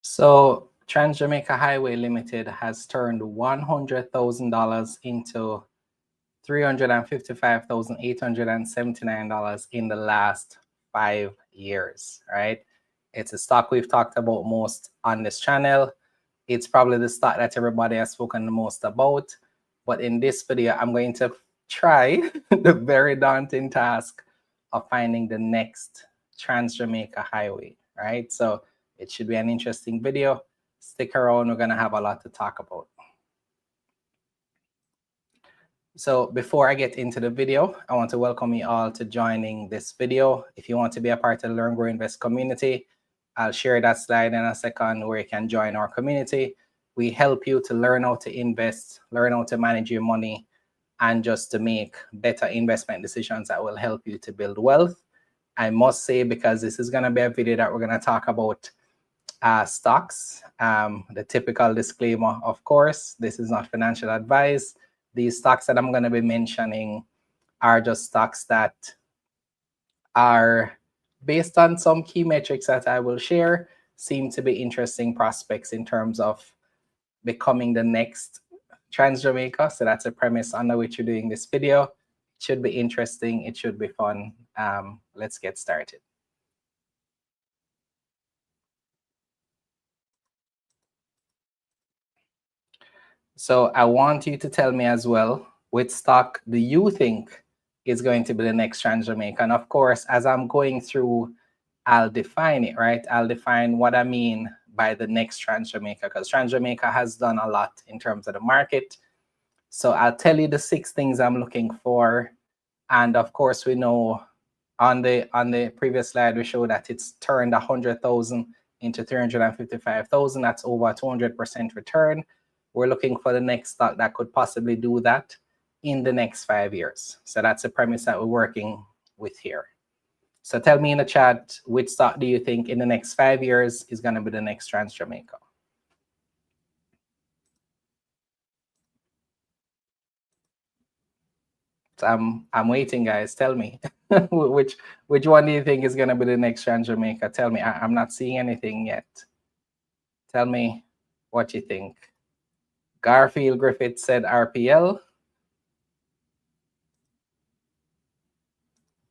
So TransJamaica Highway Limited has turned $100,000 into $355,879 in the last 5 years, right? It's a stock we've talked about most on this channel. It's probably the stock that everybody has spoken the most about. But in this video, I'm going to try the very daunting task of finding the next TransJamaica Highway, right? So it should be an interesting video. Stick around, we're gonna have a lot to talk about. So before I get into the video, I want to welcome you all to joining this video. If you want to be a part of the Learn, Grow, Invest community, I'll share that slide in a second where you can join our community. We help you to learn how to invest, learn how to manage your money, and just to make better investment decisions that will help you to build wealth. I must say, because this is gonna be a video that we're gonna talk about stocks, the typical disclaimer, of course, this is not financial advice. These stocks that I'm going to be mentioning are just stocks that are based on some key metrics that I will share, seem to be interesting prospects in terms of becoming the next TransJamaica. So that's a premise under which you're doing this video. It should be interesting. It should be fun. Let's get started. So I want you to tell me as well, which stock do you think is going to be the next TransJamaica? And of course, as I'm going through, I'll define it, right? I'll define what I mean by the next TransJamaica, because TransJamaica has done a lot in terms of the market. So I'll tell you the 6 things I'm looking for. And of course, we know on the previous slide, we showed that it's turned 100,000 into 355,000. That's over 200% return. We're looking for the next stock that could possibly do that in the next 5 years. So that's the premise that we're working with here. So tell me in the chat, which stock do you think in the next 5 years is going to be the next TransJamaica? So I'm waiting, guys. Tell me which one do you think is going to be the next TransJamaica? Tell me. I'm not seeing anything yet. Tell me what you think. Garfield Griffith said RPL.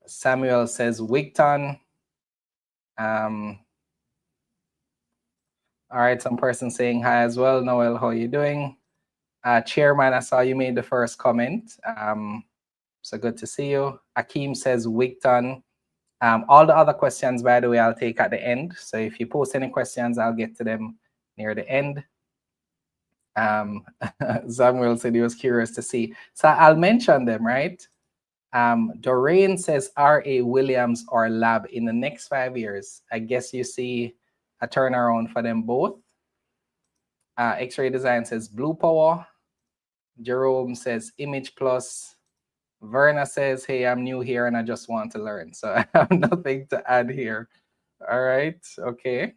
Samuel says Wigton. All right, some person saying hi as well. Noel, how are you doing? Chairman, I saw you made the first comment. So good to see you. Akeem says Wigton. All the other questions, by the way, I'll take at the end. So if you post any questions, I'll get to them near the end. Samuel said he was curious to see. So I'll mention them, right? Doreen says R.A. Williams or Lab in the next 5 years. I guess you see a turnaround for them both. X-Ray Design says Blue Power. Jerome says Image Plus. Verna says, hey, I'm new here and I just want to learn. So I have nothing to add here. All right. Okay.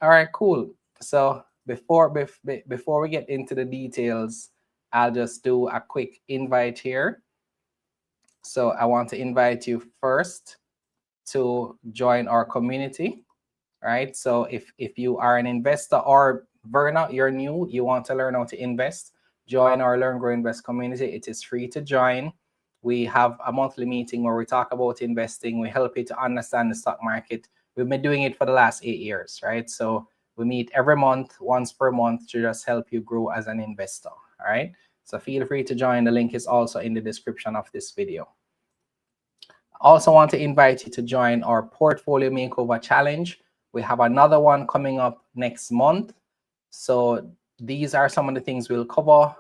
All right, cool. So before we get into the details, I'll just do a quick invite here. So I want to invite you first to join our community, right? So if you are an investor, or Verna, you're new, you want to learn how to invest, join our Learn, Grow, Invest community. It is free to join. We have a monthly meeting where we talk about investing. We help you to understand the stock market. We've been doing it for the last 8 years, right? So we meet every month, once per month, to just help you grow as an investor, all right? So feel free to join. The link is also in the description of this video. I also want to invite you to join our Portfolio Makeover Challenge. We have another one coming up next month. So these are some of the things we'll cover: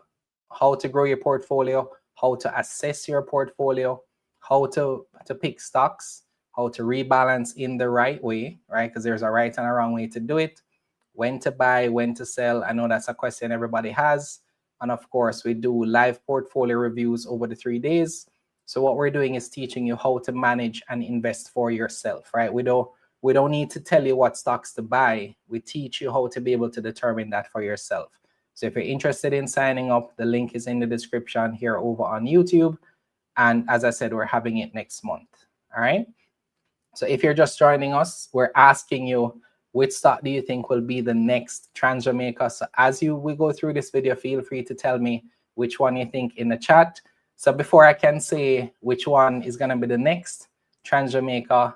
how to grow your portfolio, how to assess your portfolio, how to pick stocks, how to rebalance in the right way, right? Because there's a right and a wrong way to do it. When to buy, when to sell. I know that's a question everybody has. And of course, we do live portfolio reviews over the 3 days. So what we're doing is teaching you how to manage and invest for yourself, right? We don't need to tell you what stocks to buy. We teach you how to be able to determine that for yourself. So if you're interested in signing up, the link is in the description here over on YouTube. And as I said, we're having it next month, all right? So if you're just joining us, we're asking you which stock do you think will be the next TransJamaica? So as we go through this video, feel free to tell me which one you think in the chat. So before I can say which one is going to be the next TransJamaica,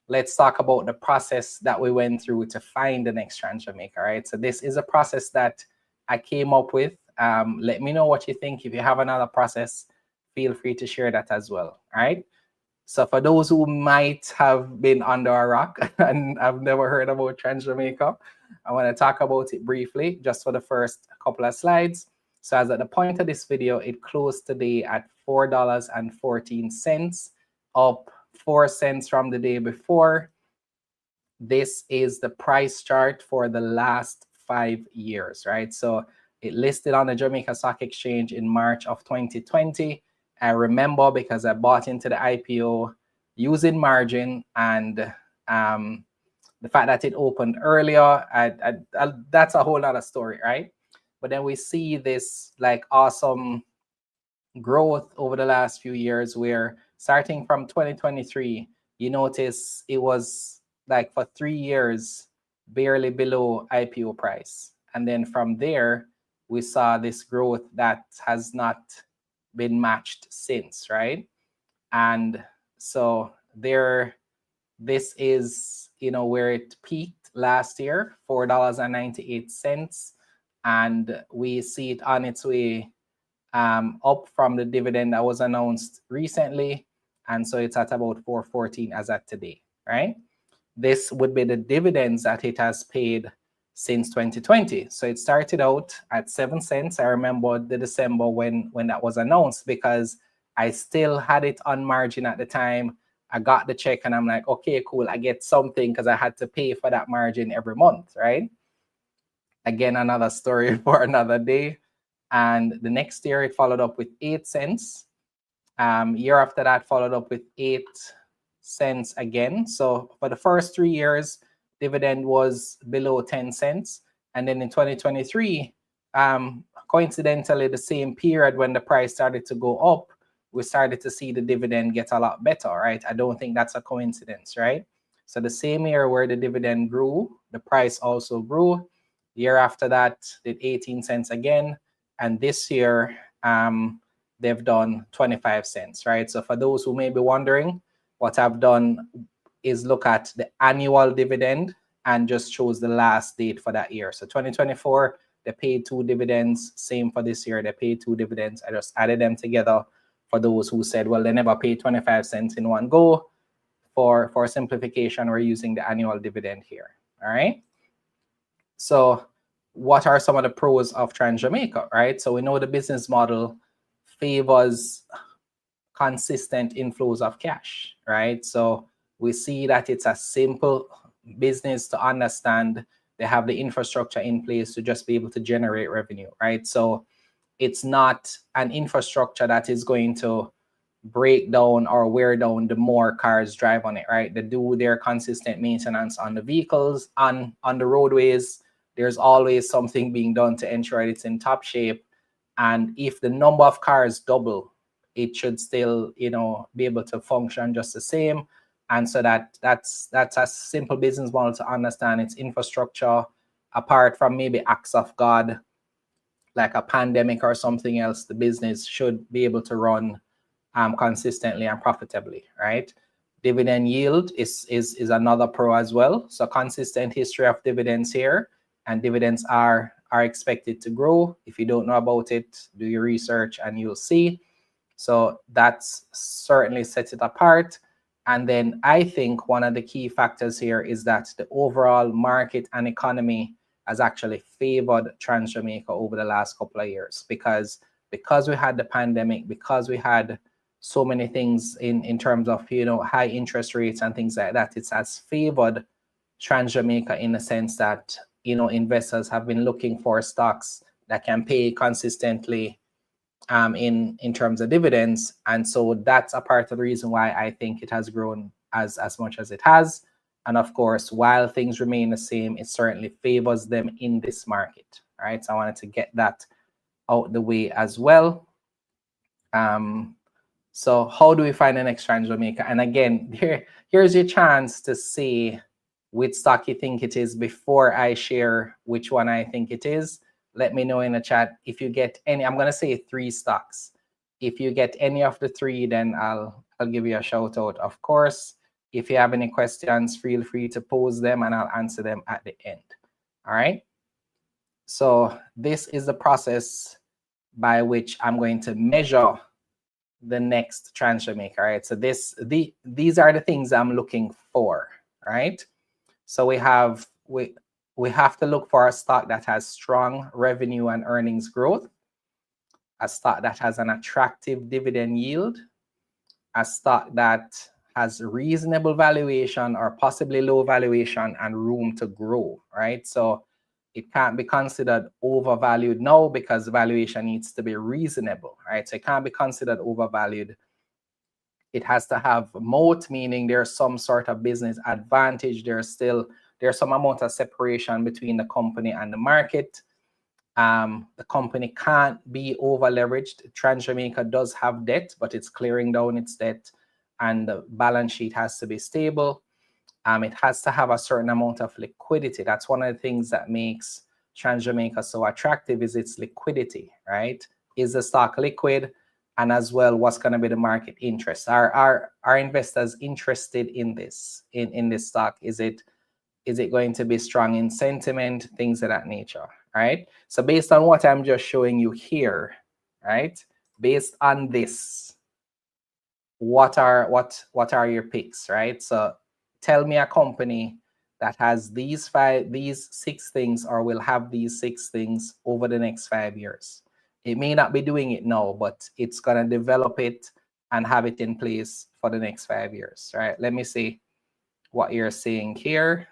let's talk about the process that we went through to find the next TransJamaica, right? So this is a process that I came up with. Let me know what you think. If you have another process, feel free to share that as well, all right? So for those who might have been under a rock and I've never heard about TransJamaica, I want to talk about it briefly, just for the first couple of slides. So as at the point of this video, it closed today at $4.14, up 4 cents from the day before. This is the price chart for the last 5 years, right? So it listed on the Jamaica Stock Exchange in March of 2020. I remember because I bought into the IPO using margin, and the fact that it opened earlier, that's a whole other story, right? But then we see this like awesome growth over the last few years, where starting from 2023, you notice it was like for 3 years barely below IPO price, and then from there we saw this growth that has not been matched since, right? And so this is, you know, where it peaked last year, $4.98, and we see it on its way up from the dividend that was announced recently, and so it's at about 4.14 as at today, right? This would be the dividends that it has paid since 2020. So it started out at 7 cents. I remember the December when that was announced, because I still had it on margin at the time. I got the check and I'm like, okay, cool, I get something, because I had to pay for that margin every month, right? Again, another story for another day. And the next year it followed up with 8 cents. Year after that followed up with 8 cents again. So for the first 3 years, dividend was below 10 cents. And then in 2023, coincidentally, the same period when the price started to go up, we started to see the dividend get a lot better, right? I don't think that's a coincidence, right? So the same year where the dividend grew, the price also grew. The year after that, did 18 cents again. And this year, they've done 25 cents, right? So for those who may be wondering, what I've done is look at the annual dividend and just chose the last date for that year. So 2024, they paid 2 dividends. Same for this year, they paid 2 dividends. I just added them together for those who said, well, they never paid 25 cents in one go. For simplification, we're using the annual dividend here, all right? So what are some of the pros of TransJamaica, right? So we know the business model favors consistent inflows of cash, right? So we see that it's a simple business to understand. They have the infrastructure in place to just be able to generate revenue, right? So it's not an infrastructure that is going to break down or wear down the more cars drive on it, right? They do their consistent maintenance on the vehicles, on the roadways. There's always something being done to ensure it's in top shape. And if the number of cars double, it should still, you know, be able to function just the same. And so that's a simple business model to understand. Its infrastructure, apart from maybe acts of God, like a pandemic or something else, the business should be able to run consistently and profitably, right? Dividend yield is another pro as well. So consistent history of dividends here, and dividends are expected to grow. If you don't know about it, do your research and you'll see. So that's certainly sets it apart. And then I think one of the key factors here is that the overall market and economy has actually favored TransJamaica over the last couple of years, because we had the pandemic, because we had so many things in terms of, you know, high interest rates and things like that. It has favored TransJamaica in the sense that, you know, investors have been looking for stocks that can pay consistently in terms of dividends. And so that's a part of the reason why I think it has grown as much as it has. And of course, while things remain the same, it certainly favors them in this market, right? So I wanted to get that out the way as well. So how do we find the next TransJamaica? And again, here's your chance to say which stock you think it is before I share which one I think it is. Let me know in the chat. If you get any, I'm going to say 3 stocks. If you get any of the 3, then I'll give you a shout out, of course. If you have any questions, feel free to pose them and I'll answer them at the end. All right. So this is the process by which I'm going to measure the next TransJamaica. All right. So these are the things I'm looking for. Right. So we have to look for a stock that has strong revenue and earnings growth, a stock that has an attractive dividend yield, a stock that has reasonable valuation or possibly low valuation and room to grow, right? So it can't be considered overvalued now because valuation needs to be reasonable, right? So it can't be considered overvalued. It has to have moat, meaning there's some sort of business advantage. There's some amount of separation between the company and the market. The company can't be over leveraged. TransJamaica does have debt, but it's clearing down its debt, and the balance sheet has to be stable. It has to have a certain amount of liquidity. That's one of the things that makes TransJamaica so attractive, is its liquidity, right? Is the stock liquid? And as well, what's going to be the market interest? Are investors interested in this, in this stock? Is it going to be strong in sentiment, things of that nature, right? So based on what I'm just showing you here, right? Based on this, what are your picks, right? So tell me a company that has these 6 things, or will have these 6 things over the next 5 years. It may not be doing it now, but it's going to develop it and have it in place for the next 5 years, right? Let me see what you're saying here.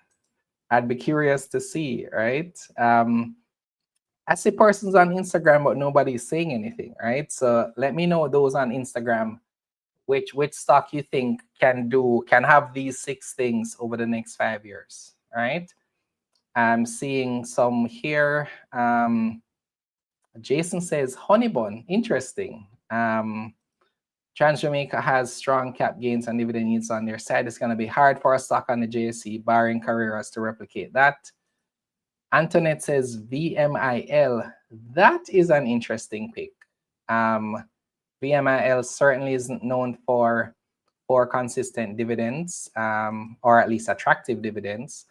I'd be curious to see, right? I see persons on Instagram, but nobody's saying anything, right? So let me know, those on Instagram, which stock you think can have these 6 things over the next 5 years, right? I'm seeing some here. Jason says Honeybun, interesting. TransJamaica has strong cap gains and dividend yields on their side. It's going to be hard for a stock on the JSE, barring Carreras, to replicate that. Antoinette says VMIL. That is an interesting pick. VMIL certainly isn't known for consistent dividends, or at least attractive dividends.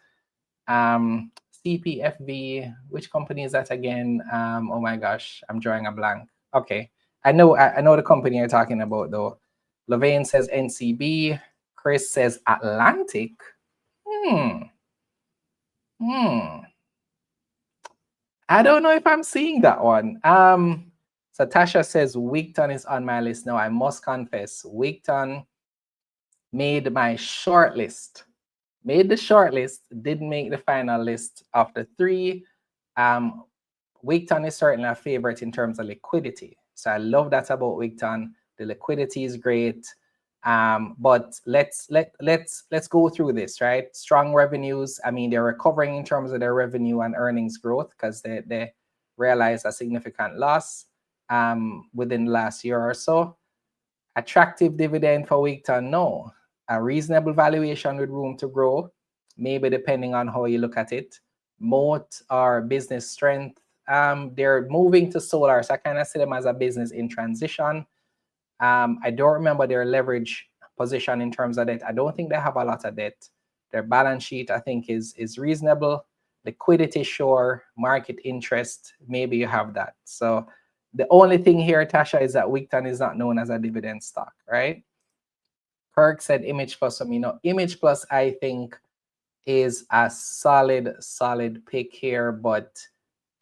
CPFV, which company is that again? Oh my gosh, I'm drawing a blank. Okay, I know the company you're talking about though. Levain says NCB. Chris says Atlantic. I don't know if I'm seeing that one. So Tasha says Wigton is on my list. Now I must confess, Wigton made my short list. Made the short list, didn't make the final list of the 3. Wigton is certainly a favorite in terms of liquidity. So I love that about Wigton. The liquidity is great. But let's go through this, right? Strong revenues. I mean, they're recovering in terms of their revenue and earnings growth because they realized a significant loss within the last year or so. Attractive dividend for Wigton, no. A reasonable valuation with room to grow, maybe depending on how you look at it. Moat or business strength. They're moving to solar, so I kind of see them as a business in transition. I don't remember their leverage position in terms of debt. I don't think they have a lot of debt. Their balance sheet, I think, is reasonable. Liquidity, sure. Market interest, maybe you have that. So the only thing here, Tasha, is that Wigton is not known as a dividend stock, right? Perk said Image Plus. So, Image Plus, I think, is a solid pick here, but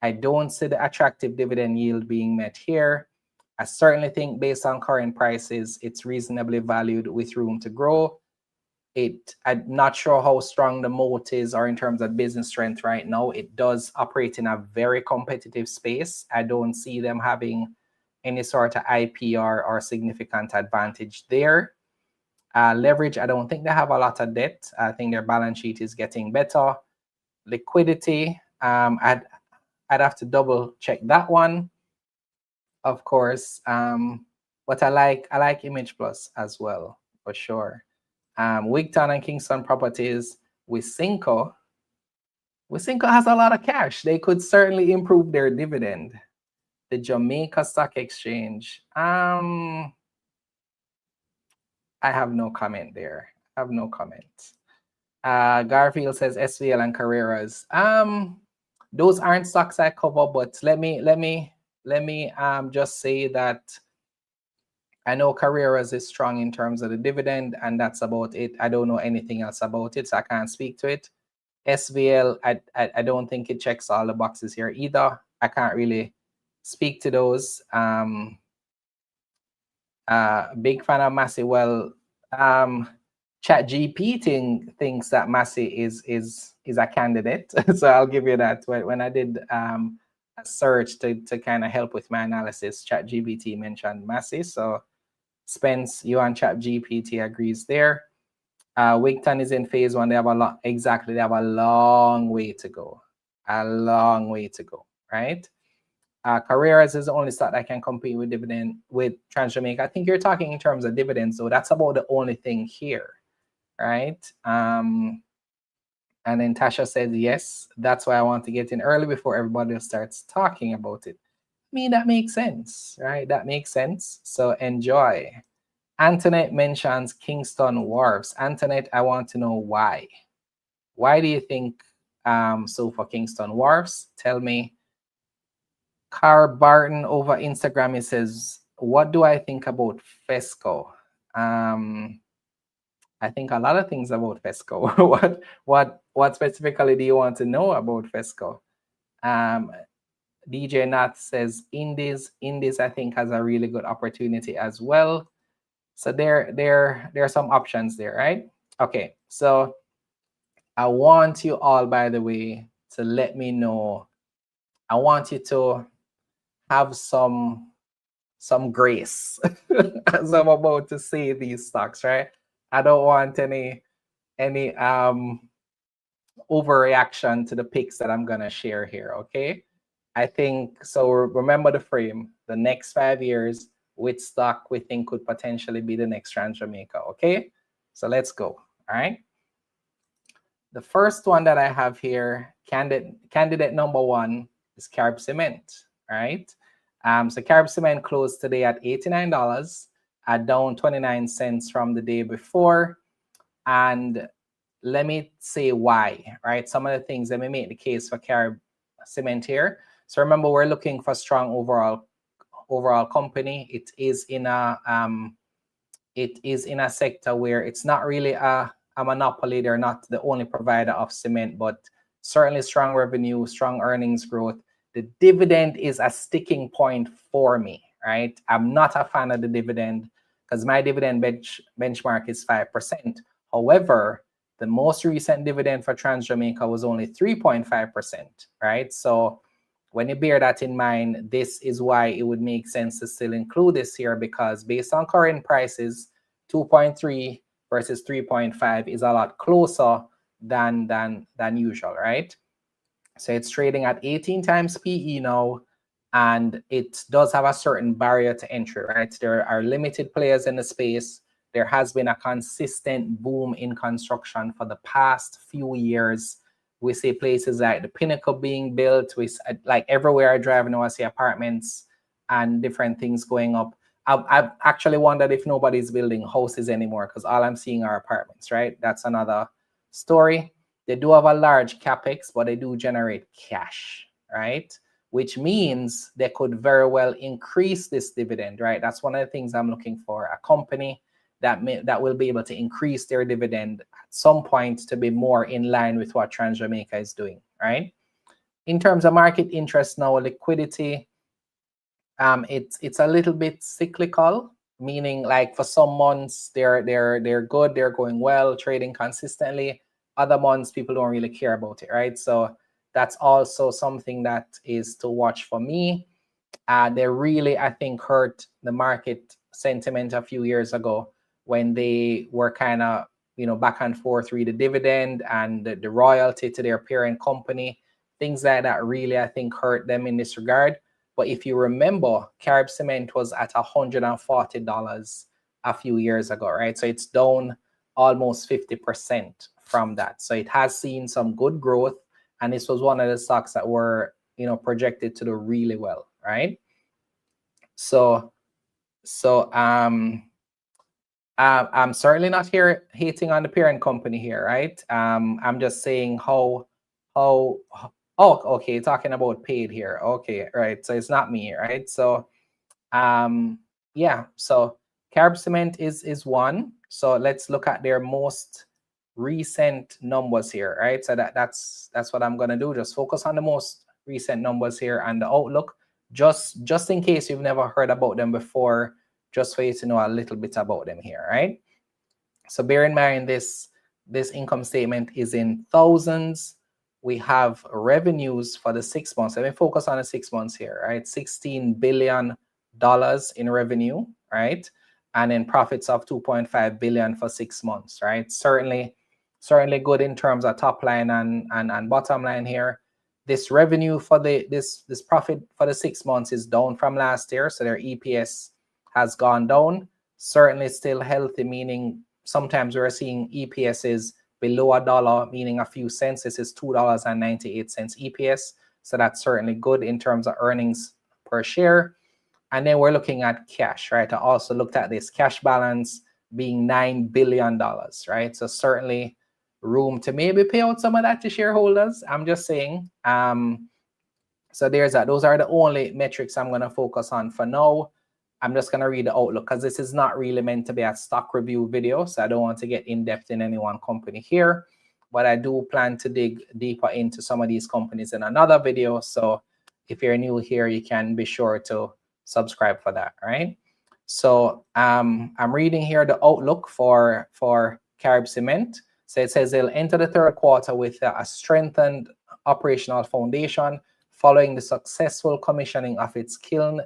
I don't see the attractive dividend yield being met here. I certainly think based on current prices, it's reasonably valued with room to grow. I'm not sure how strong the moat is or in terms of business strength right now. It does operate in a very competitive space. I don't see them having any sort of IPR or significant advantage there. Leverage, I don't think they have a lot of debt. I think their balance sheet is getting better. Liquidity, I'd have to double check that one, of course. But I like Image Plus as well, for sure. Wigton and Kingston Properties. Wisynco has a lot of cash. They could certainly improve their dividend. The Jamaica Stock Exchange. I have no comment there. I have no comment. Garfield says SVL and Carreras. Those aren't stocks I cover, but let me just say that I know Carreras is strong in terms of the dividend, and that's about it. I don't know anything else about it, so I can't speak to it. SVL, I don't think it checks all the boxes here either. I can't really speak to those. Big fan of Massey. Well, ChatGPT thinks that Massey is a candidate, so I'll give you that. When I did a search to kind of help with my analysis, ChatGPT mentioned Massey. So Spence, you and ChatGPT agrees there. Wigton is in phase one. They have a lot. Exactly, they have a long way to go. A long way to go, right? Carreras is the only stock that can compete with dividend with TransJamaica. I think you're talking in terms of dividends, so that's about the only thing here, right? And then Tasha says yes. That's why I want to get in early before everybody starts talking about it. I mean, that makes sense, right? That makes sense. So enjoy. Antoinette mentions Kingston Wharves. Antoinette, I want to know why. Why do you think so for Kingston Wharves? Tell me. Carl Barton over Instagram, he says, what do I think about FESCO? I think a lot of things about FESCO. what specifically do you want to know about FESCO? DJ Nat says Indies I think has a really good opportunity as well. So there are some options there, right? Okay, so I want you all, by the way, to let me know. I want you to have some grace as I'm about to say these stocks, right? I don't want any overreaction to the picks that I'm gonna share here, okay? I think so. Remember the frame. The next 5 years, which stock we think could potentially be the next TransJamaica, okay? So let's go, all right? The first one that I have here, candidate number one is Carib Cement, right? So Carib Cement closed today at $89, down 29 cents from the day before. And let me say why, right? Some of the things that may make the case for Carib Cement here. So remember, we're looking for strong overall company. It is in a sector where it's not really a monopoly. They're not the only provider of cement, but certainly strong revenue, strong earnings growth. The dividend is a sticking point for me, right? I'm not a fan of the dividend because my dividend benchmark is 5%. However, the most recent dividend for TransJamaica was only 3.5%, right? So when you bear that in mind, this is why it would make sense to still include this here, because based on current prices, 2.3 versus 3.5 is a lot closer than usual, right? So it's trading at 18 times PE now, and it does have a certain barrier to entry, right? There are limited players in the space. There has been a consistent boom in construction for the past few years. We see places like the Pinnacle being built. Like everywhere I drive now, I see apartments and different things going up. I've actually wondered if nobody's building houses anymore, because all I'm seeing are apartments, right? That's another story. They do have a large capex, but they do generate cash, right? Which means they could very well increase this dividend, right? That's one of the things I'm looking for, a company that will be able to increase their dividend at some point to be more in line with what TransJamaica is doing, right? In terms of market interest now, liquidity, it's a little bit cyclical, meaning like for some months they're good, they're going well, trading consistently. Other months people don't really care about it, right? So that's also something that is to watch for me. They really, I think, hurt the market sentiment a few years ago when they were kind of, back and forth with the dividend and the royalty to their parent company. Things like that really, I think, hurt them in this regard. But if you remember, Carib Cement was at $140 a few years ago, right? So it's down almost 50% from that. So it has seen some good growth, and this was one of the stocks that were, you know, projected to do really well, right? So I'm certainly not here hating on the parent company here, right? I'm just saying how oh, okay, talking about paid here. Okay, right. So it's not me, right? So yeah, so Carib Cement is one. So let's look at their most recent numbers here, right? So that's what I'm gonna do. Just focus on the most recent numbers here and the outlook, just in case you've never heard about them before, just for you to know a little bit about them here, right? So bear in mind this income statement is in thousands. We have revenues for the 6 months. Let me focus on the 6 months here, right? $16 billion in revenue, right? And then profits of 2.5 billion for 6 months, right? Certainly good in terms of top line and bottom line here. This revenue for this profit for the 6 months is down from last year, so their EPS has gone down. Certainly still healthy, meaning sometimes we're seeing EPSs below $1, meaning a few cents. This is $2.98 EPS. So that's certainly good in terms of earnings per share. And then we're looking at cash, right? I also looked at this cash balance being $9 billion, right? So certainly room to maybe pay out some of that to shareholders. I'm just saying. So there's that. Those are the only metrics I'm going to focus on for now. I'm just going to read the outlook because this is not really meant to be a stock review video. So I don't want to get in depth in any one company here. But I do plan to dig deeper into some of these companies in another video. So if you're new here, you can be sure to subscribe for that, right? So I'm reading here the outlook for Carib Cement. So it says they'll enter the third quarter with a strengthened operational foundation following the successful commissioning of its kiln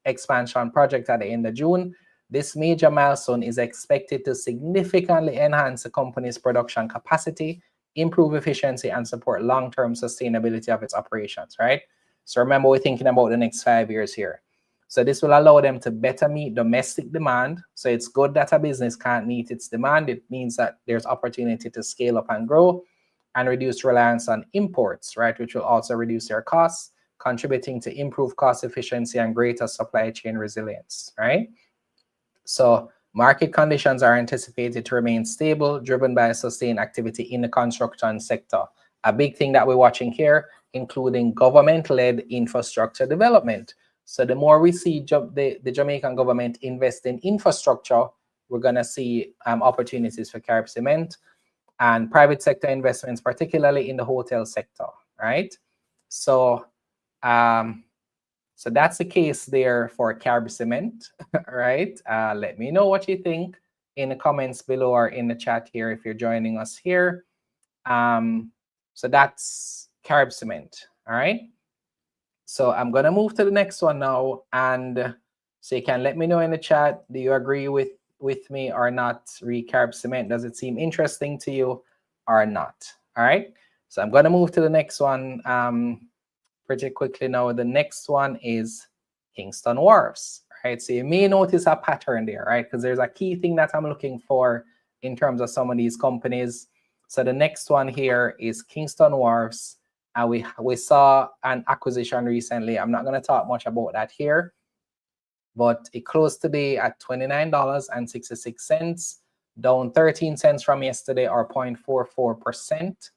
expansion project at the end of June. This major milestone is expected to significantly enhance the company's production capacity, improve efficiency, and support long-term sustainability of its operations, right? So remember, we're thinking about the next 5 years here. So this will allow them to better meet domestic demand. So it's good that a business can't meet its demand. It means that there's opportunity to scale up and grow and reduce reliance on imports, right? Which will also reduce their costs, contributing to improved cost efficiency and greater supply chain resilience, right? So market conditions are anticipated to remain stable, driven by sustained activity in the construction sector. A big thing that we're watching here, including government-led infrastructure development. So the more we see the Jamaican government invest in infrastructure, we're going to see opportunities for Carib Cement and private sector investments, particularly in the hotel sector, right? So so that's the case there for Carib Cement, right? Let me know what you think in the comments below or in the chat here if you're joining us here. So that's Carib Cement, all right? So I'm gonna move to the next one now, and so you can let me know in the chat, do you agree with me or not? Carib Cement, does it seem interesting to you or not? All right, so I'm gonna move to the next one pretty quickly now. The next one is Kingston Wharves, right? So you may notice a pattern there, right? Because there's a key thing that I'm looking for in terms of some of these companies. So the next one here is Kingston Wharves. And we saw an acquisition recently. I'm not going to talk much about that here, but it closed today at $29.66, down 13 cents from yesterday, or 0.44%.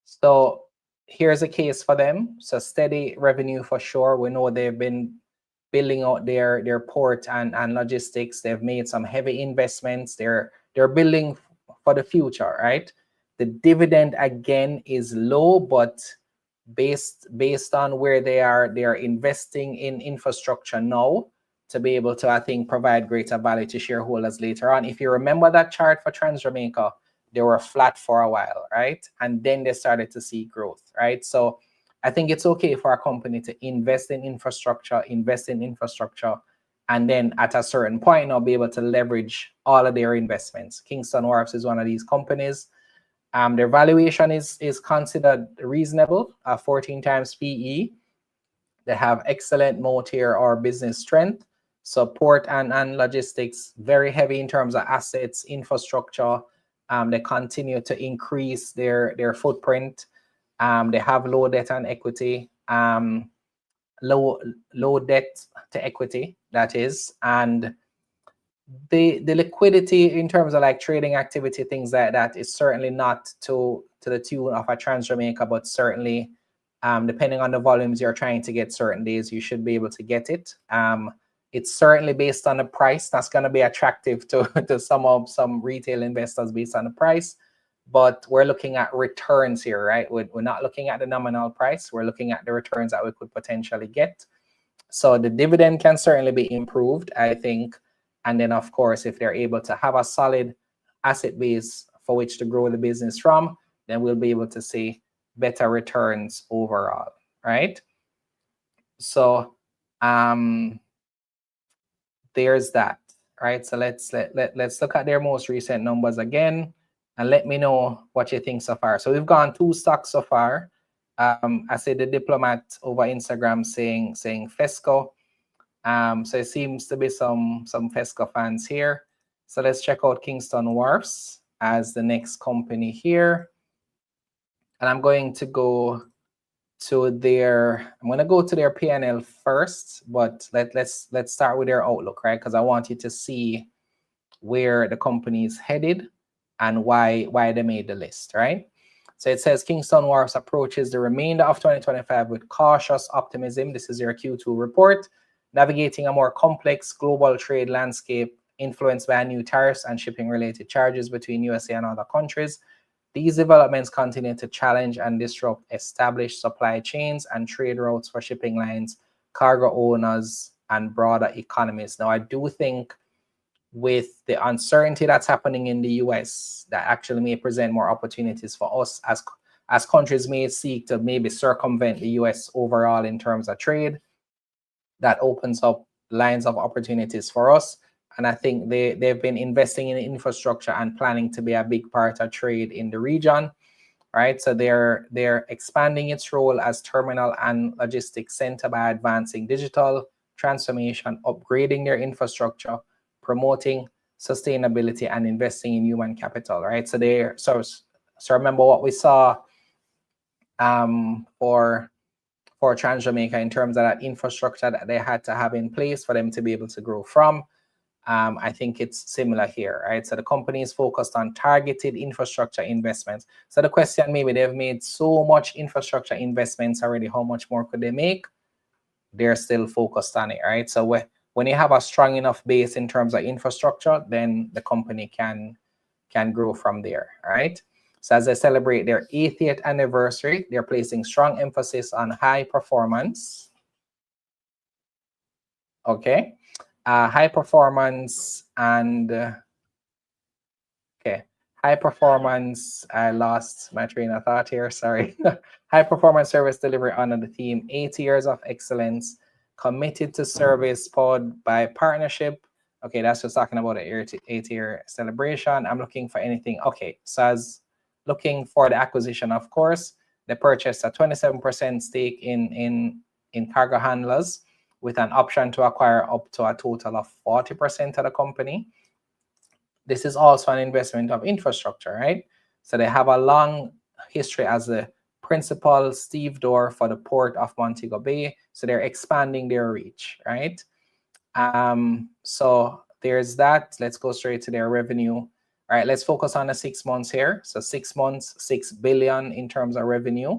So here's a case for them. So steady revenue for sure. We know they've been building out their port and logistics. They've made some heavy investments. They're building for the future, right? The dividend again is low, but based on where they are investing in infrastructure now to be able to, I think, provide greater value to shareholders later on. If you remember that chart for TransJamaica, they were flat for a while, right? And then they started to see growth, right? So I think it's okay for a company to invest in infrastructure, and then at a certain point now be able to leverage all of their investments. Kingston Wharves is one of these companies. Their valuation is considered reasonable, 14 times PE. They have excellent moat here or business strength. So port and logistics, very heavy in terms of assets, infrastructure, They continue to increase their footprint. They have low debt and equity, low debt to equity, that is, and the liquidity in terms of like trading activity, things like that, is certainly not to the tune of a TransJamaica, but certainly depending on the volumes you're trying to get certain days, you should be able to get it. It's certainly based on the price. That's going to be attractive to, to some retail investors based on the price. But we're looking at returns here, right? We're not looking at the nominal price. We're looking at the returns that we could potentially get. So the dividend can certainly be improved, I think. And then, of course, if they're able to have a solid asset base for which to grow the business from, then we'll be able to see better returns overall, right? So there's that, right? So let's look at their most recent numbers again, and let me know what you think so far. So we've gone 2 stocks so far. I see the Diplomat over Instagram saying Fesco. So it seems to be some Fesco fans here. So let's check out Kingston Wharves as the next company here. And I'm going to go to their P&L first, but let's start with their outlook, right? Because I want you to see where the company is headed and why they made the list, right? So it says Kingston Wharves approaches the remainder of 2025 with cautious optimism. This is your Q2 report. Navigating a more complex global trade landscape influenced by new tariffs and shipping-related charges between USA and other countries. These developments continue to challenge and disrupt established supply chains and trade routes for shipping lines, cargo owners, and broader economies. Now, I do think with the uncertainty that's happening in the US, that actually may present more opportunities for us as countries may seek to maybe circumvent the US overall in terms of trade. That opens up lines of opportunities for us. And I think they've been investing in infrastructure and planning to be a big part of trade in the region, right? So they're expanding its role as terminal and logistics center by advancing digital transformation, upgrading their infrastructure, promoting sustainability, and investing in human capital, right? So remember what we saw for TransJamaica in terms of that infrastructure that they had to have in place for them to be able to grow from. I think it's similar here, right? So the company is focused on targeted infrastructure investments. So the question, maybe they've made so much infrastructure investments already, how much more could they make? They're still focused on it, right? So when you have a strong enough base in terms of infrastructure, then the company can grow from there, right? So as they celebrate their 80th anniversary, they're placing strong emphasis on high performance. Okay. High performance and high performance. I lost my train of thought here. Sorry. High performance service delivery under the theme 80 years of excellence, committed to service, powered by partnership. Okay, that's just talking about the 80-year celebration. I'm looking for anything. Okay, so as looking for the acquisition, of course, they purchased a 27% stake in Cargo Handlers, with an option to acquire up to a total of 40% of the company. This is also an investment of infrastructure, right? So they have a long history as the principal stevedore for the port of Montego Bay. So they're expanding their reach, right? So there's that. Let's go straight to their revenue. All right, let's focus on the 6 months here. So 6 months, 6 billion in terms of revenue.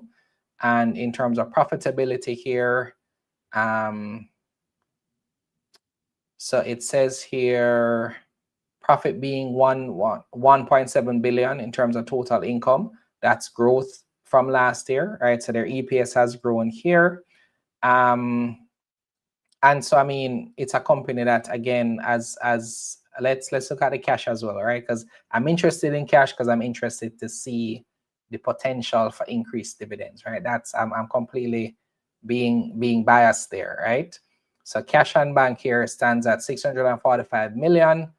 And in terms of profitability here, so it says here profit being 1.7 billion in terms of total income. That's growth from last year, right? So their EPS has grown here. And so, I mean, it's a company that, again, as let's look at the cash as well, right? Because I'm interested in cash because I'm interested to see the potential for increased dividends, right? That's I'm completely being biased there, right? So cash on bank here stands at 645 million.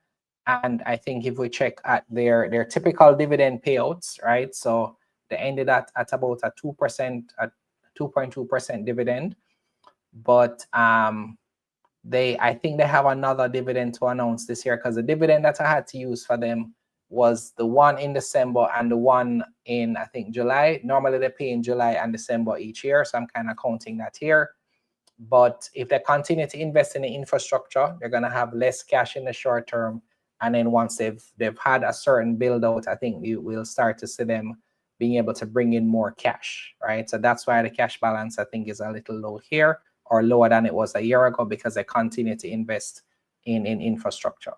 And I think if we check at their typical dividend payouts, right? So they ended at about a 2%, a 2.2% dividend. But I think they have another dividend to announce this year, because the dividend that I had to use for them was the one in December and the one in, I think, July. Normally they pay in July and December each year, so I'm kind of counting that here. But if they continue to invest in the infrastructure, they're going to have less cash in the short term. And then once they've had a certain build out, I think we'll start to see them being able to bring in more cash, right? So that's why the cash balance, I think, is a little low here, or lower than it was a year ago, because they continue to invest in infrastructure.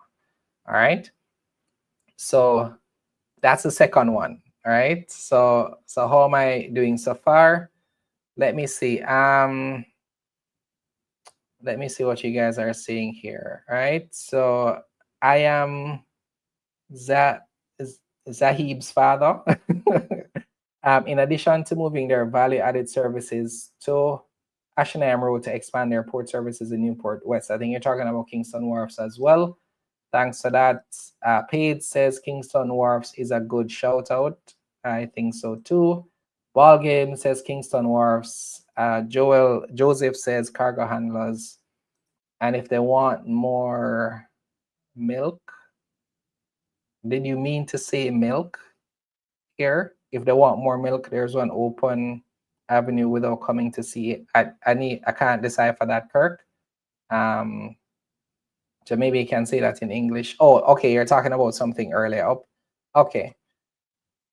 All right. So that's the second one. All right. So how am I doing so far? Let me see. Let me see what you guys are seeing here. All right. So I am Zahib's father. In addition to moving their value-added services to Ashanam Road to expand their port services in Newport West. I think you're talking about Kingston Wharves as well. Thanks for that. Paige says Kingston Wharves is a good shout out. I think so too. Ballgame says Kingston Wharves. Joseph says cargo handlers. And if they want more milk, did you mean to say milk here? If they want more milk, there's one open avenue without coming to see it. I can't decipher that, Kirk. So maybe you can say that in English. Oh, okay, you're talking about something earlier up. Okay.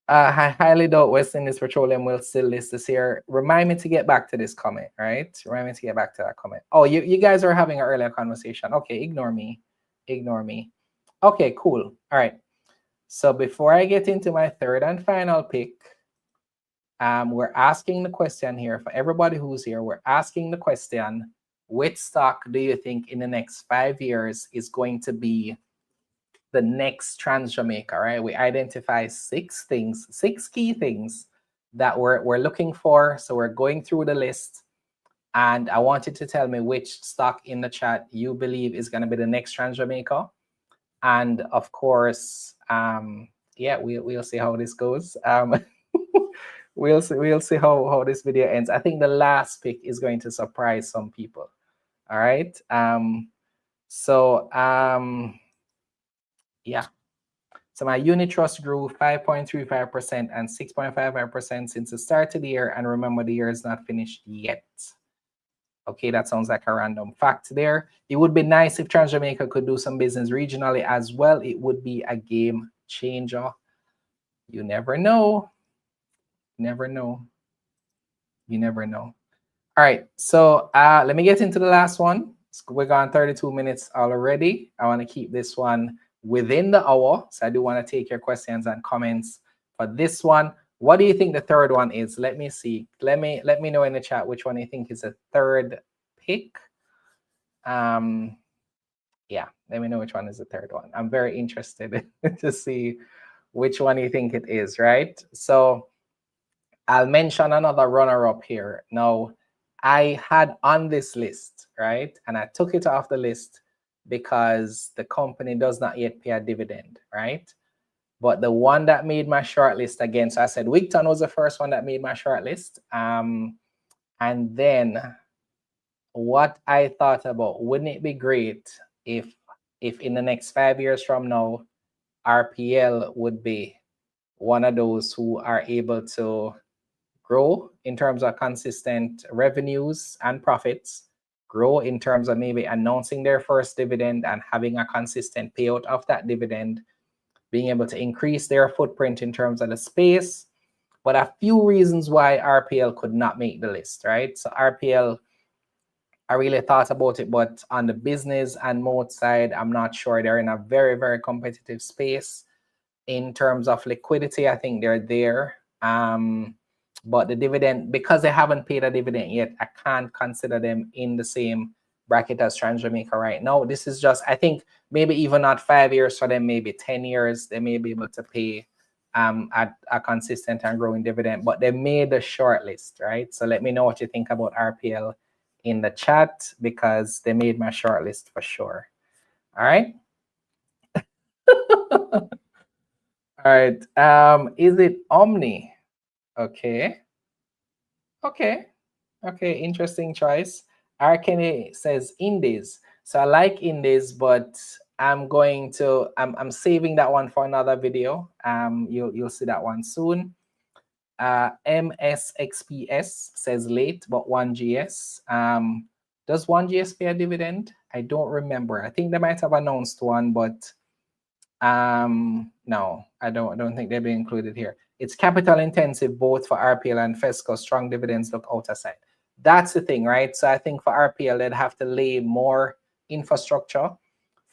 I highly doubt West Indies Petroleum will still list this year. Remind me to get back to this comment, right? Remind me to get back to that comment. Oh, you guys are having an earlier conversation. Okay, ignore me. Ignore me. Okay, cool. All right. So before I get into my third and final pick, we're asking the question here for everybody who's here. We're asking the question, which stock do you think in the next 5 years is going to be the next TransJamaica, right? We identify 6 things, 6 key things that we're looking for. So we're going through the list, and I want you to tell me which stock in the chat you believe is going to be the next TransJamaica. And of course, yeah, we'll see how this goes. We'll see how this video ends. I think the last pick is going to surprise some people. All right. Yeah. So my unit trust grew 5.35% and 6.55% since the start of the year. And remember, the year is not finished yet. Okay, that sounds like a random fact there. It would be nice if TransJamaica could do some business regionally as well. It would be a game changer. You never know. Never know. You never know. All right, so let me get into the last one. We're gone 32 minutes already. I want to keep this one within the hour. So I do want to take your questions and comments for this one. What do you think the third one is? Let me see. Let me know in the chat which one you think is the third pick. Yeah, let me know which one is the third one. I'm very interested to see which one you think it is, right? So I'll mention another runner-up here. Now, I had on this list, right? And I took it off the list because the company does not yet pay a dividend, right? But the one that made my shortlist again, so I said Wigton was the first one that made my shortlist. And then what I thought about, wouldn't it be great if in the next 5 years from now, RPL would be one of those who are able to grow in terms of consistent revenues and profits, grow in terms of maybe announcing their first dividend and having a consistent payout of that dividend, being able to increase their footprint in terms of the space. But a few reasons why RPL could not make the list, right? So RPL, I really thought about it, but on the business and mode side, I'm not sure. They're in a very, very competitive space. In terms of liquidity, I think they're there. But the dividend, because they haven't paid a dividend yet, I can't consider them in the same bracket as TransJamaica right now. This is just, I think, maybe even not 5 years for them, maybe 10 years, they may be able to pay a consistent and growing dividend, but they made the short list, right? So let me know what you think about RPL in the chat, because they made my short list for sure. All right. All right. Is it Omni? Okay. Interesting choice. R. Kenny says Indies. So I like Indies, but I'm saving that one for another video. You'll see that one soon. MSXPS says late, but 1GS. Does 1GS pay a dividend? I don't remember. I think they might have announced one, but no, I don't think they'll be included here. It's capital intensive both for RPL and FESCO. Strong dividends look out of sight. That's the thing, right? So I think for RPL, they'd have to lay more infrastructure.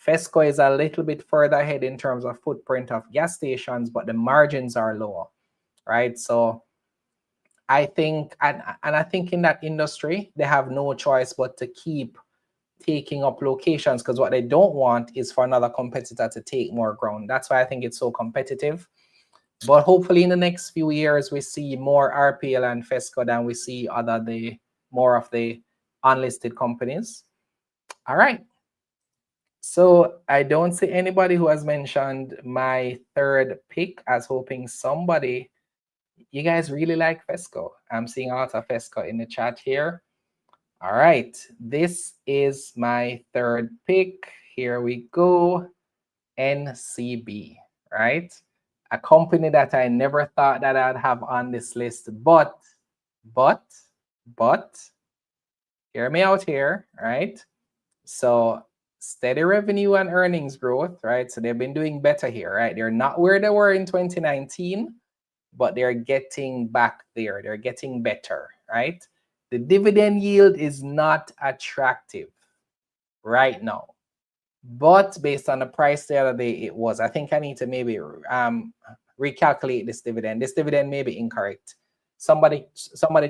FESCO is a little bit further ahead in terms of footprint of gas stations, but the margins are lower, right? So I think, and I think in that industry, they have no choice but to keep taking up locations, because what they don't want is for another competitor to take more ground. That's why I think it's so competitive. But hopefully in the next few years, we see more RPL and FESCO than we see more of the unlisted companies. All right. So I don't see anybody who has mentioned my third pick. I was hoping somebody, you guys really like FESCO. I'm seeing a lot of FESCO in the chat here. All right, this is my third pick. Here we go. NCB, right? A company that I never thought that I'd have on this list, but, hear me out here, right? So steady revenue and earnings growth, right? So they've been doing better here, right? They're not where they were in 2019, but they're getting back there. They're getting better, right? The dividend yield is not attractive right now, but based on the price the other day, it was. I think I need to maybe recalculate this dividend. This dividend may be incorrect. Somebody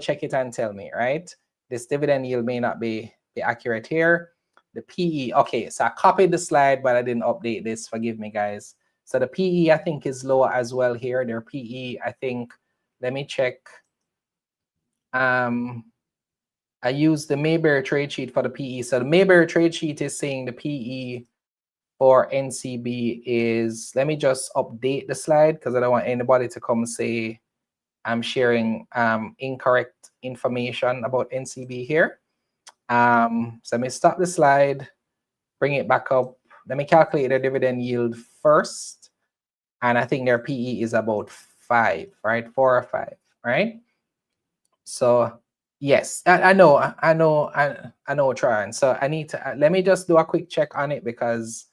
check it and tell me, right? This dividend yield may not be accurate here. The PE, okay, so I copied the slide, but I didn't update this. Forgive me, guys. So the PE, I think, is lower as well here. Their PE, I think, let me check. I used the Mayberry trade sheet for the PE. So the Mayberry trade sheet is saying the PE for NCB is, let me just update the slide because I don't want anybody to come say I'm sharing incorrect information about NCB here. So let me stop the slide, bring it back up. Let me calculate their dividend yield first. And I think their PE is about 5, right? 4 or 5, right? So yes, I know, Tron. So I need to, let me just do a quick check on it because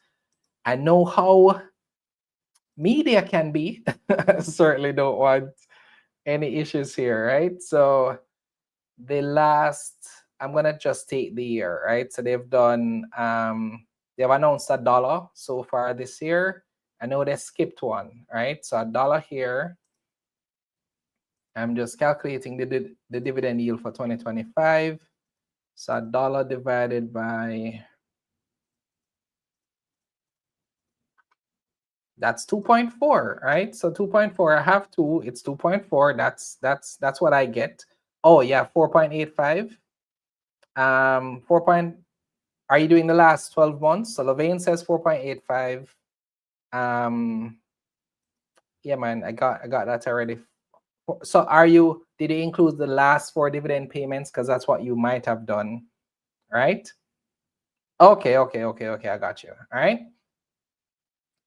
I know how media can be. Certainly don't want any issues here, right? So the last, I'm gonna just take the year, right? So they've done, they've announced $1 so far this year. I know they skipped one, right? So $1 here. I'm just calculating the dividend yield for 2025. So $1 divided by, that's 2.4, right? So 2.4, I have 2, it's 2.4. That's what I get. Oh yeah, 4.85. 4. Are you doing the last 12 months? So Levain says 4.85. Yeah, man, I got that already. So did you include the last 4 dividend payments? Because that's what you might have done, right? Okay, I got you. All right.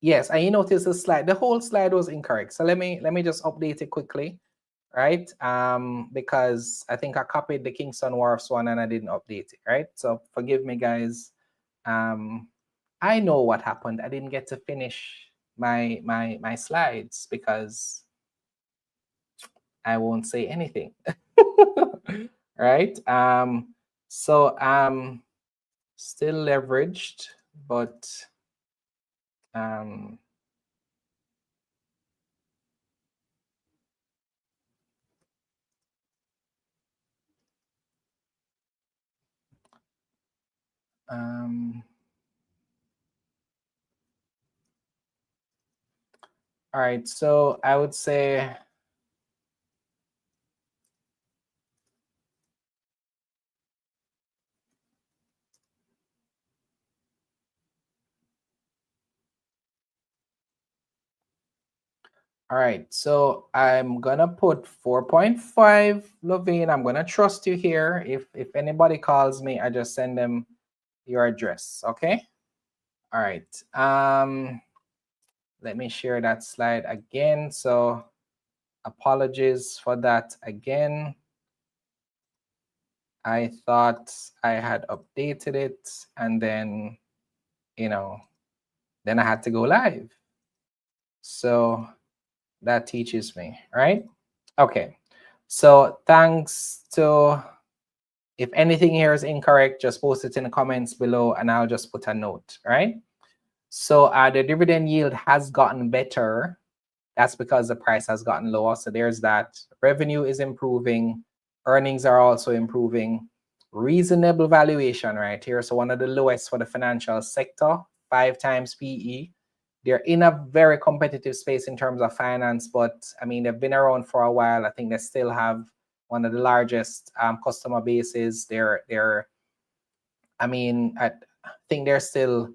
Yes, and you notice the whole slide was incorrect. So let me just update it quickly, right? Because I think I copied the Kingston Wharves one and I didn't update it, right? So forgive me, guys. I know what happened. I didn't get to finish my slides because I won't say anything. Right? So still leveraged, but all right, so I would say all right, so I'm gonna put 4.5, Levain. I'm gonna trust you here. If anybody calls me, I just send them your address, okay? All right. Let me share that slide again. So apologies for that again. I thought I had updated it and then, you know, then I had to go live. So that teaches me, right? Okay. So thanks to, if anything here is incorrect, just post it in the comments below and I'll just put a note, right? So the dividend yield has gotten better. That's because the price has gotten lower. So there's that. Revenue is improving. Earnings are also improving. Reasonable valuation right here. So one of the lowest for the financial sector, 5 times PE. They're in a very competitive space in terms of finance, but I mean, they've been around for a while. I think they still have one of the largest customer bases. I think they're still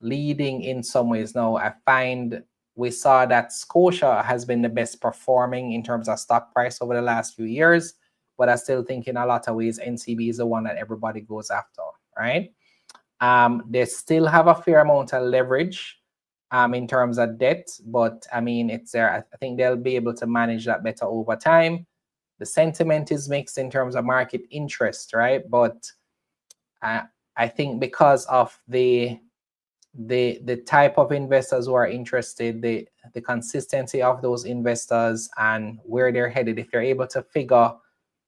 leading in some ways now. I find we saw that Scotia has been the best performing in terms of stock price over the last few years, but I still think in a lot of ways NCB is the one that everybody goes after, right? They still have a fair amount of leverage in terms of debt, but I mean, it's there. I think they'll be able to manage that better over time. The sentiment is mixed in terms of market interest, right? But I think because of the type of investors who are interested, the consistency of those investors and where they're headed, if you're able to figure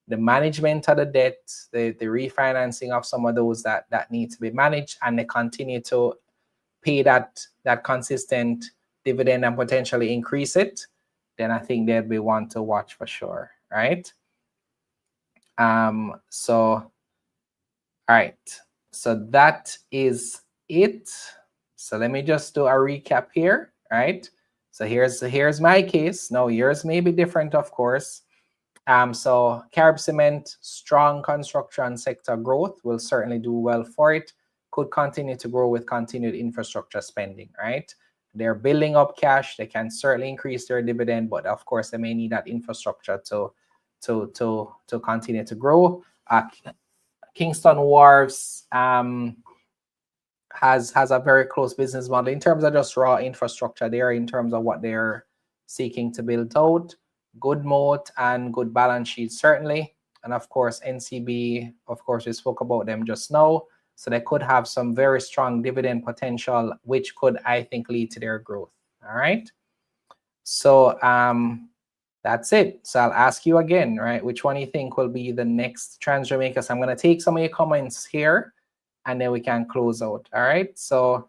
the management of the debt, the refinancing of some of those that need to be managed, and they continue to pay that consistent dividend and potentially increase it, then I think they'd be one to watch for sure, right? So, all right. So that is it. So let me just do a recap here, right? So here's my case. Now yours may be different, of course. So Carib Cement, strong construction sector growth, will certainly do well for it. Could continue to grow with continued infrastructure spending, right? They're building up cash. They can certainly increase their dividend, but of course they may need that infrastructure to continue to grow. Kingston Wharves has a very close business model in terms of just raw infrastructure there, in terms of what they're seeking to build out. Good moat and good balance sheet, certainly. And of course, NCB, of course, we spoke about them just now. So they could have some very strong dividend potential, which could, I think, lead to their growth. All right. So that's it. So I'll ask you again, right? Which one you think will be the next TransJamaica? So I'm going to take some of your comments here and then we can close out. All right. So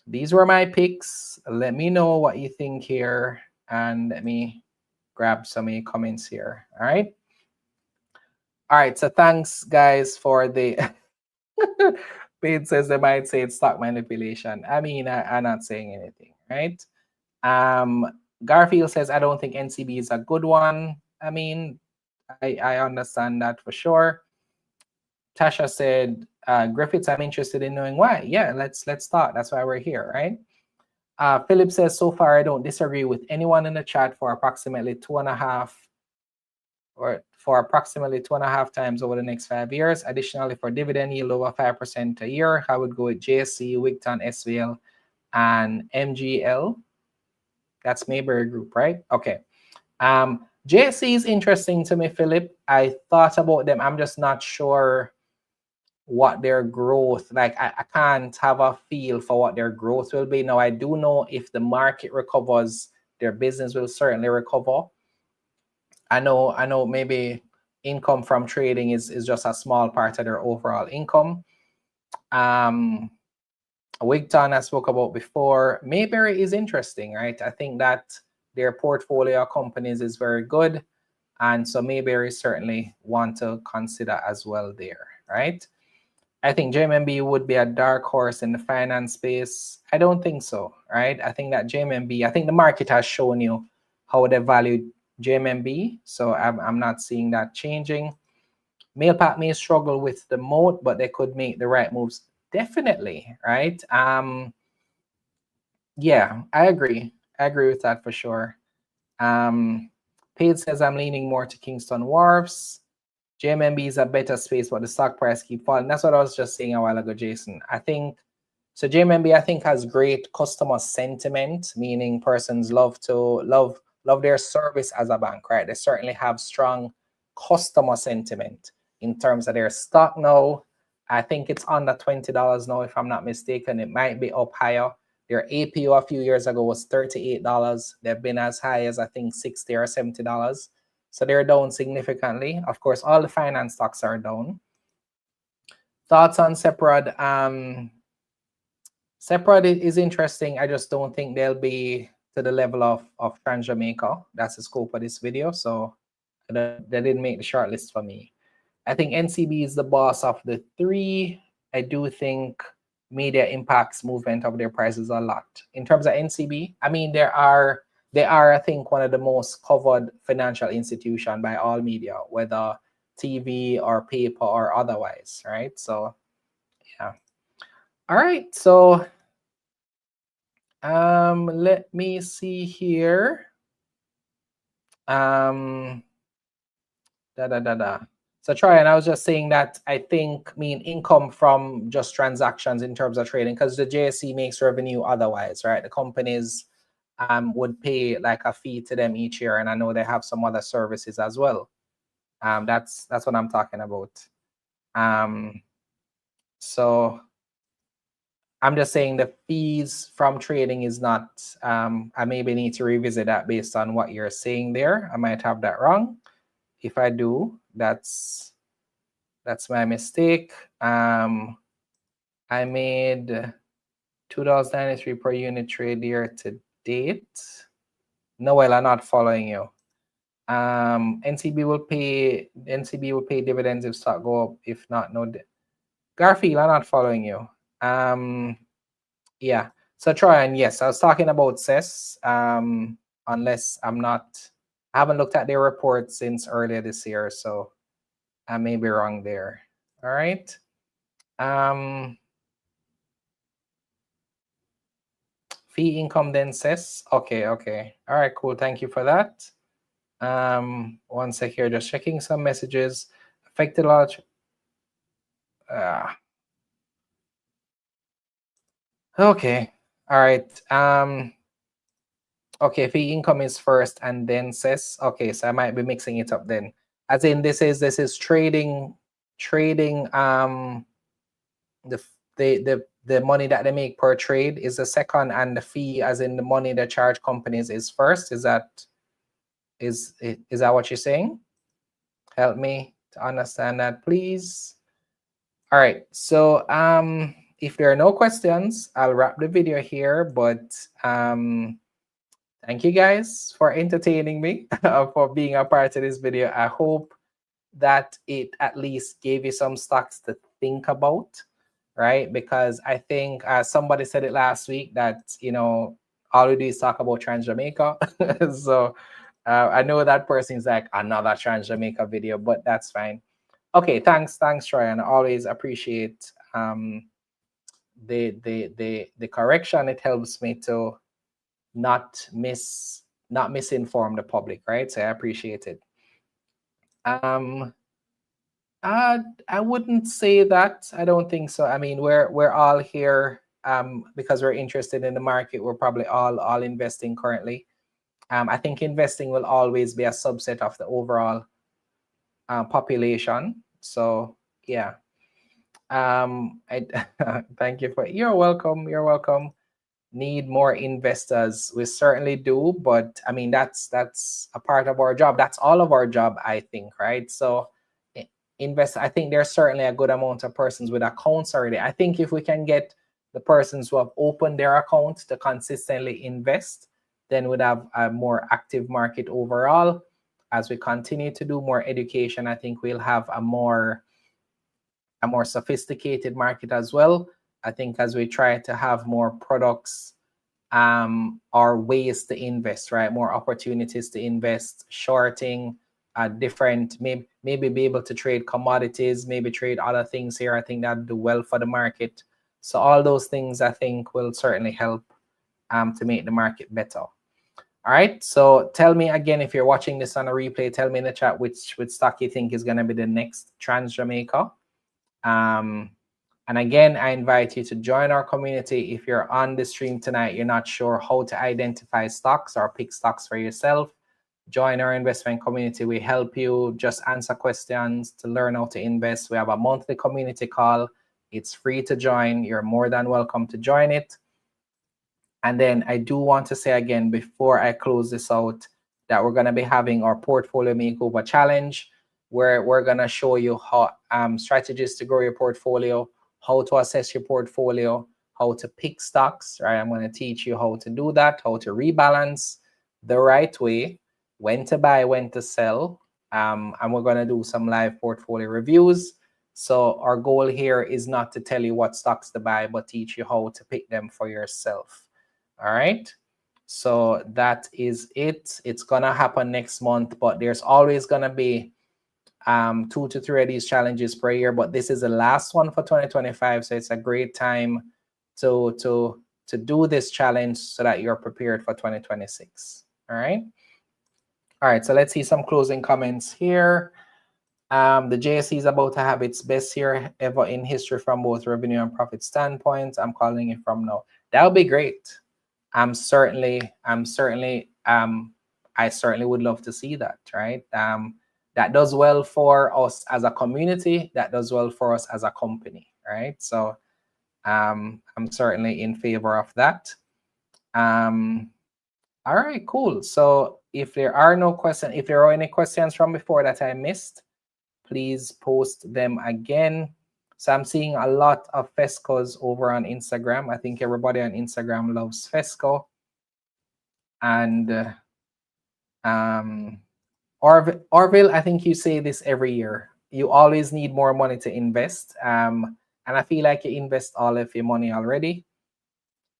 these were my picks. Let me know what you think here and let me grab some of your comments here. All right. All right. So thanks, guys, for the Paid says they might say it's stock manipulation. I mean, I'm not saying anything, right? Garfield says, I don't think NCB is a good one. I mean, I understand that for sure. Tasha said, Griffiths, I'm interested in knowing why. Yeah, let's talk. That's why we're here, right? Philip says, so far, I don't disagree with anyone in the chat for approximately 2.5 times over the next 5 years. Additionally, for dividend yield over 5% a year, I would go with JSC, Wigton, SVL, and MGL. That's Mayberry Group, right? Okay. JSC is interesting to me, Philip. I thought about them. I'm just not sure what their growth, like I can't have a feel for what their growth will be. Now, I do know if the market recovers, their business will certainly recover. I know maybe income from trading is just a small part of their overall income. Wigton I spoke about before. Mayberry is interesting, right? I think that their portfolio of companies is very good. And so Mayberry certainly want to consider as well there, right? I think JMMB would be a dark horse in the finance space. I don't think so, right? I think that JMMB, I think the market has shown you how they value JMMB. So I'm not seeing that changing. Mailpack may struggle with the moat, but they could make the right moves. Definitely, right? Yeah, I agree. I agree with that for sure. Paige says I'm leaning more to Kingston Wharves. JMMB is a better space, but the stock price keep falling. That's what I was just saying a while ago, Jason. I think So JMB, I think, has great customer sentiment, meaning persons love their service as a bank, right? They certainly have strong customer sentiment in terms of their stock now. I think it's under $20 now, if I'm not mistaken. It might be up higher. Their APO a few years ago was $38. They've been as high as, I think, $60 or $70. So they're down significantly. Of course, all the finance stocks are down. Thoughts on Separad? Separad is interesting. I just don't think they'll be to the level of TransJamaica. That's the scope of this video. So they didn't make the shortlist for me. I think NCB is the boss of the three. I do think media impacts movement of their prices a lot. In terms of NCB, I mean, they are, I think, one of the most covered financial institution by all media, whether TV or paper or otherwise, right? So, yeah. All right, so let me see here. So Troy, and I was just saying that I think, income from just transactions in terms of trading, because the JSE makes revenue otherwise, right? The companies would pay like a fee to them each year, and I know they have some other services as well. That's what I'm talking about. So I'm just saying the fees from trading is not, I maybe need to revisit that based on what you're saying there. I might have that wrong. If I do, that's my mistake. I made $2.93 per unit trade year to date. No, well, I'm not following you. NCB will pay dividends if stock go up. If not, no. Garfield, I'm not following you. Yeah. So Troy, and yes, I was talking about CES. Unless I haven't looked at their report since earlier this year, so I may be wrong there. All right. Fee income then CES. Okay. All right, cool. Thank you for that. 1 sec here, just checking some messages. Affected large. Okay. All right. Okay, fee income is first and then CES. Okay, so I might be mixing it up then. As in, this is trading the money that they make per trade is the second, and the fee, as in the money they charge companies, is first. Is that what you're saying? Help me to understand that, please. All right, so if there are no questions, I'll wrap the video here, but thank you guys for entertaining me, for being a part of this video. I hope that it at least gave you some stocks to think about, right? Because I think somebody said it last week that, all we do is talk about TransJamaica. So I know that person is like, another TransJamaica video, but that's fine. Okay, thanks, Troy, and I always appreciate the correction. It helps me to not misinform the public, right? So I appreciate it. I wouldn't say that. I don't think so. I mean, we're all here because we're interested in the market. We're probably all investing currently. I think investing will always be a subset of the overall population. So yeah. Thank you you're welcome. Need more investors. We certainly do, but I mean, that's a part of our job. That's all of our job, I think, right? So I think there's certainly a good amount of persons with accounts already. I think if we can get the persons who have opened their account to consistently invest, then we'd have a more active market overall. As we continue to do more education, I think we'll have a more sophisticated market as well. I think as we try to have more products or ways to invest, right? More opportunities to invest, shorting, different, maybe be able to trade commodities, maybe trade other things here. I think that'd do well for the market. So all those things, I think, will certainly help to make the market better. All right, so tell me again, if you're watching this on a replay, tell me in the chat which stock you think is going to be the next TransJamaica. And And again, I invite you to join our community. If you're on the stream tonight, you're not sure how to identify stocks or pick stocks for yourself, join our investment community. We help you just answer questions to learn how to invest. We have a monthly community call. It's free to join. You're more than welcome to join it. And then I do want to say again, before I close this out, that we're going to be having our portfolio makeover challenge, where we're going to show you how strategies to grow your portfolio, how to assess your portfolio, how to pick stocks, right? I'm going to teach you how to do that, how to rebalance the right way, when to buy, when to sell. And we're going to do some live portfolio reviews. So our goal here is not to tell you what stocks to buy, but teach you how to pick them for yourself. All right. So that is it. It's going to happen next month, but there's always going to be 2 to 3 of these challenges per year. But this is the last one for 2025. So it's a great time to do this challenge so that you're prepared for 2026. All right. All right. So let's see some closing comments here. The JSE is about to have its best year ever in history from both revenue and profit standpoint. I'm calling it from now. That would be great. I certainly would love to see that, right? That does well for us as a community. That does well for us as a company, right? So I'm certainly in favor of that. All right, cool. So if there are no questions, if there are any questions from before that I missed, please post them again. So I'm seeing a lot of Fescos over on Instagram. I think everybody on Instagram loves Fesco. And Orville, I think you say this every year. You always need more money to invest. And I feel like you invest all of your money already.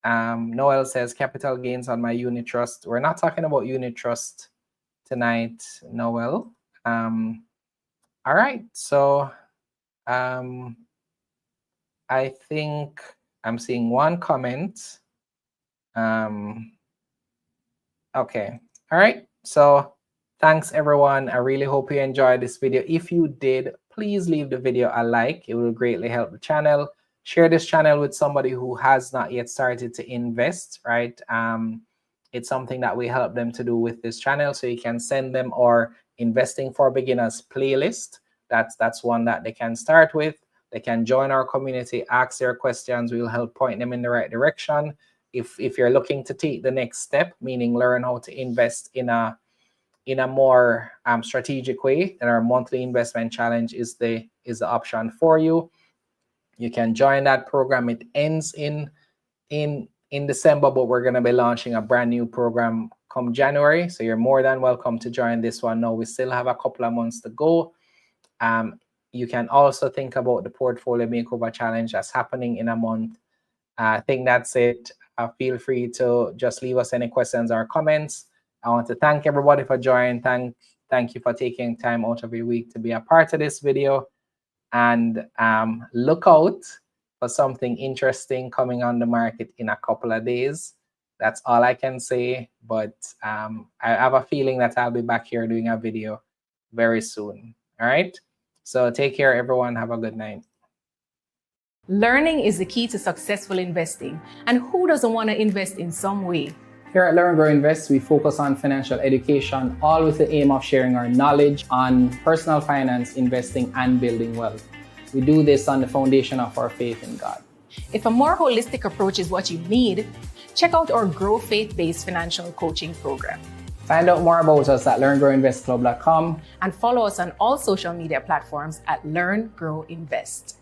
Noel says capital gains on my unit trust. We're not talking about unit trust tonight, Noel. All right, so I think I'm seeing one comment. Okay, all right, so thanks everyone. I really hope you enjoyed this video. If you did, please leave the video a like. It will greatly help the channel. Share this channel with somebody who has not yet started to invest, right? It's something that we help them to do with this channel. So you can send them our Investing for Beginners playlist. That's one that they can start with. They can join our community, ask their questions. We'll help point them in the right direction. If you're looking to take the next step, meaning learn how to invest in a more strategic way, then our monthly investment challenge is the option for you. You can join that program. It ends in December, but we're going to be launching a brand new program come January. So you're more than welcome to join this one. Now we still have a couple of months to go. You can also think about the portfolio makeover challenge that's happening in a month. I think that's it. Feel free to just leave us any questions or comments. I want to thank everybody for joining. Thank you for taking time out of your week to be a part of this video. And look out for something interesting coming on the market in a couple of days. That's all I can say. But I have a feeling that I'll be back here doing a video very soon. All right. So take care, everyone. Have a good night. Learning is the key to successful investing. And who doesn't want to invest in some way? Here at L.E.A.R.N. Grow Invest, we focus on financial education, all with the aim of sharing our knowledge on personal finance, investing, and building wealth. We do this on the foundation of our faith in God. If a more holistic approach is what you need, check out our Grow Faith-based financial coaching program. Find out more about us at learngrowinvestclub.com and follow us on all social media platforms at L.E.A.R.N. Grow Invest.